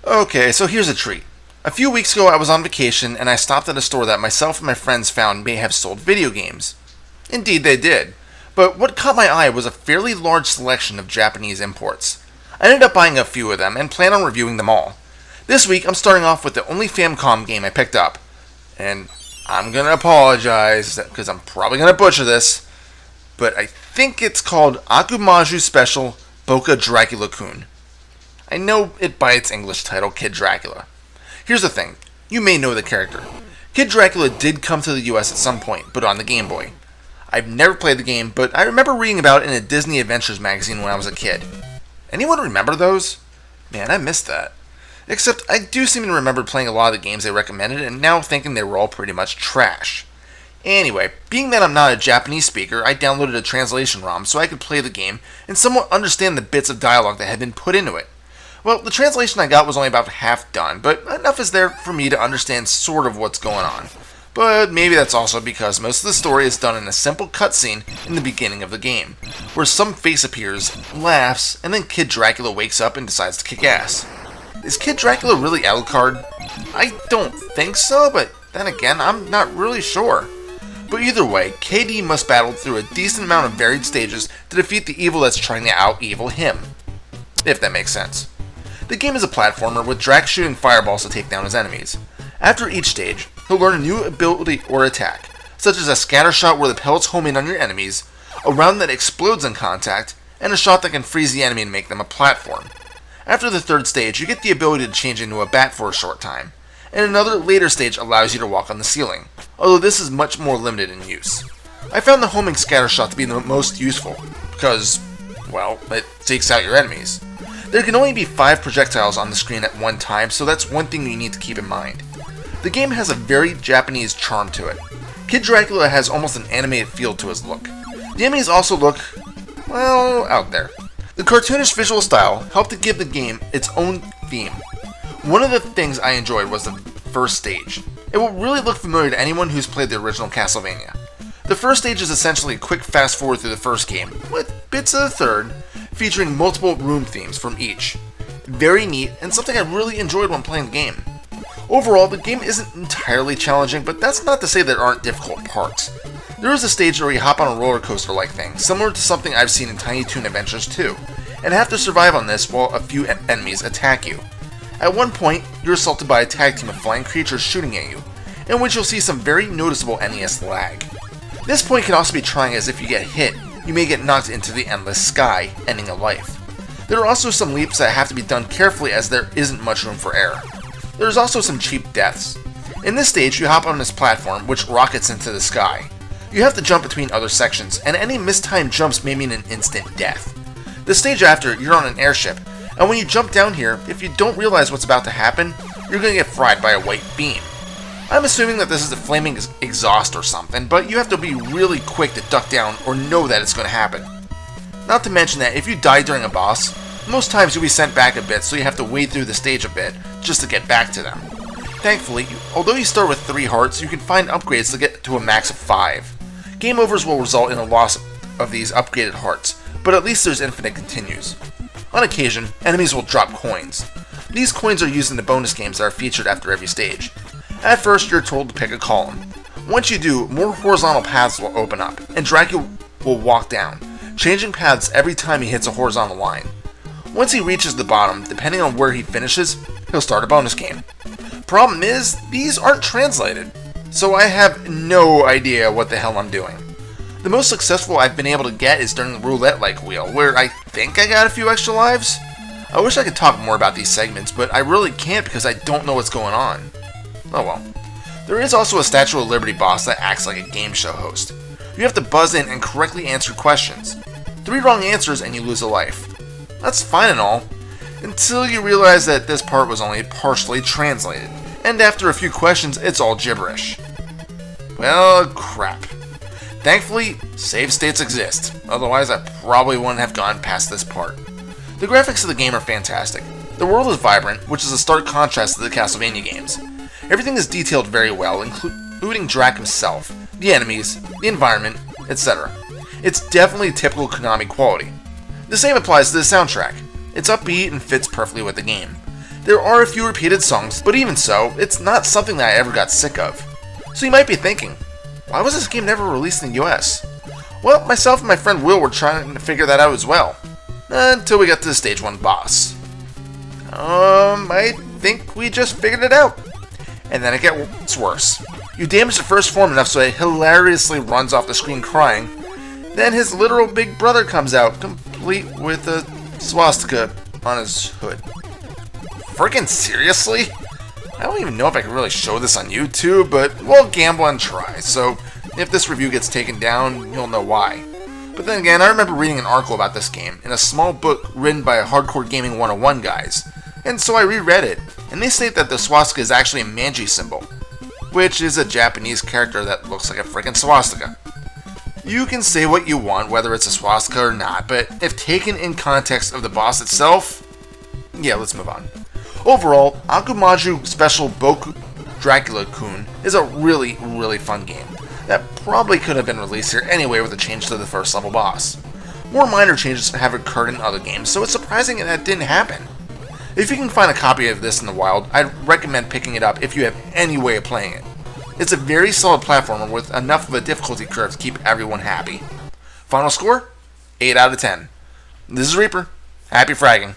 Okay, so here's a treat. A few weeks ago I was on vacation and I stopped at a store that myself and my friends found may have sold video games. Indeed they did, but what caught my eye was a fairly large selection of Japanese imports. I ended up buying a few of them and plan on reviewing them all. This week I'm starting off with the only Famicom game I picked up. And I'm gonna apologize because I'm probably gonna butcher this, but I think it's called Akumajou Special Boka Dracula Kun. I know it by its English title, Kid Dracula. Here's the thing, you may know the character. Kid Dracula did come to the US at some point, but on the Game Boy. I've never played the game, but I remember reading about it in a Disney Adventures magazine when I was a kid. Anyone remember those? Man, I missed that. Except I do seem to remember playing a lot of the games they recommended and now thinking they were all pretty much trash. Anyway, being that I'm not a Japanese speaker, I downloaded a translation ROM so I could play the game and somewhat understand the bits of dialogue that had been put into it. Well, the translation I got was only about half done, but enough is there for me to understand sort of what's going on. But maybe that's also because most of the story is done in a simple cutscene in the beginning of the game, where some face appears, laughs, and then Kid Dracula wakes up and decides to kick ass. Is Kid Dracula really Alucard? I don't think so, but then again, I'm not really sure. But either way, KD must battle through a decent amount of varied stages to defeat the evil that's trying to out-evil him. If that makes sense. The game is a platformer with Drac shooting fireballs to take down his enemies. After each stage, he'll learn a new ability or attack, such as a scatter shot where the pellets home in on your enemies, a round that explodes on contact, and a shot that can freeze the enemy and make them a platform. After the third stage, you get the ability to change into a bat for a short time, and another later stage allows you to walk on the ceiling, although this is much more limited in use. I found the homing scatter shot to be the most useful, because, well, it takes out your enemies. There can only be 5 projectiles on the screen at one time, so that's one thing you need to keep in mind. The game has a very Japanese charm to it. Kid Dracula has almost an animated feel to his look. The enemies also look, well, out there. The cartoonish visual style helped to give the game its own theme. One of the things I enjoyed was the first stage. It will really look familiar to anyone who's played the original Castlevania. The first stage is essentially a quick fast forward through the first game, with bits of the third, featuring multiple room themes from each. Very neat, and something I really enjoyed when playing the game. Overall, the game isn't entirely challenging, but that's not to say there aren't difficult parts. There is a stage where you hop on a roller coaster-like thing, similar to something I've seen in Tiny Toon Adventures 2, and have to survive on this while a few enemies attack you. At one point, you're assaulted by a tag team of flying creatures shooting at you, in which you'll see some very noticeable NES lag. This point can also be trying, as if you get hit, you may get knocked into the endless sky, ending a life. There are also some leaps that have to be done carefully as there isn't much room for error. There's also some cheap deaths. In this stage, you hop on this platform, which rockets into the sky. You have to jump between other sections, and any mistimed jumps may mean an instant death. The stage after, you're on an airship, and when you jump down here, if you don't realize what's about to happen, you're going to get fried by a white beam. I'm assuming that this is a flaming exhaust or something, but you have to be really quick to duck down or know that it's going to happen. Not to mention that if you die during a boss, most times you'll be sent back a bit, so you have to wade through the stage a bit just to get back to them. Thankfully, although you start with 3 hearts, you can find upgrades to get to a max of 5. Game overs will result in a loss of these upgraded hearts, but at least there's infinite continues. On occasion, enemies will drop coins. These coins are used in the bonus games that are featured after every stage. At first, you're told to pick a column. Once you do, more horizontal paths will open up, and Dracula will walk down, changing paths every time he hits a horizontal line. Once he reaches the bottom, depending on where he finishes, he'll start a bonus game. Problem is, these aren't translated, so I have no idea what the hell I'm doing. The most successful I've been able to get is during the roulette-like wheel, where I think I got a few extra lives. I wish I could talk more about these segments, but I really can't because I don't know what's going on. Oh well. There is also a Statue of Liberty boss that acts like a game show host. You have to buzz in and correctly answer questions. 3 wrong answers and you lose a life. That's fine and all, until you realize that this part was only partially translated, and after a few questions, it's all gibberish. Well, crap. Thankfully, save states exist, otherwise I probably wouldn't have gone past this part. The graphics of the game are fantastic. The world is vibrant, which is a stark contrast to the Castlevania games. Everything is detailed very well, including Drac himself, the enemies, the environment, etc. It's definitely typical Konami quality. The same applies to the soundtrack. It's upbeat and fits perfectly with the game. There are a few repeated songs, but even so, it's not something that I ever got sick of. So you might be thinking, why was this game never released in the US? Well, myself and my friend Will were trying to figure that out as well. Until we got to the Stage 1 boss. I think we just figured it out. And then it gets worse. You damage the first form enough so it hilariously runs off the screen crying. Then his literal big brother comes out, complete with a swastika on his hood. Frickin' seriously? I don't even know if I can really show this on YouTube, but we'll gamble and try, so if this review gets taken down, you'll know why. But then again, I remember reading an article about this game in a small book written by Hardcore Gaming 101 guys, and so I reread it, and they state that the swastika is actually a Manji symbol, which is a Japanese character that looks like a frickin' swastika. You can say what you want, whether it's a swastika or not, but if taken in context of the boss itself, yeah, let's move on. Overall, Akumajou Special Boka Dracula Kun is a really fun game that probably could have been released here anyway with a change to the first level boss. More minor changes have occurred in other games, so it's surprising that didn't happen. If you can find a copy of this in the wild, I'd recommend picking it up if you have any way of playing it. It's a very solid platformer with enough of a difficulty curve to keep everyone happy. Final score? 8 out of 10. This is Reaper. Happy fragging.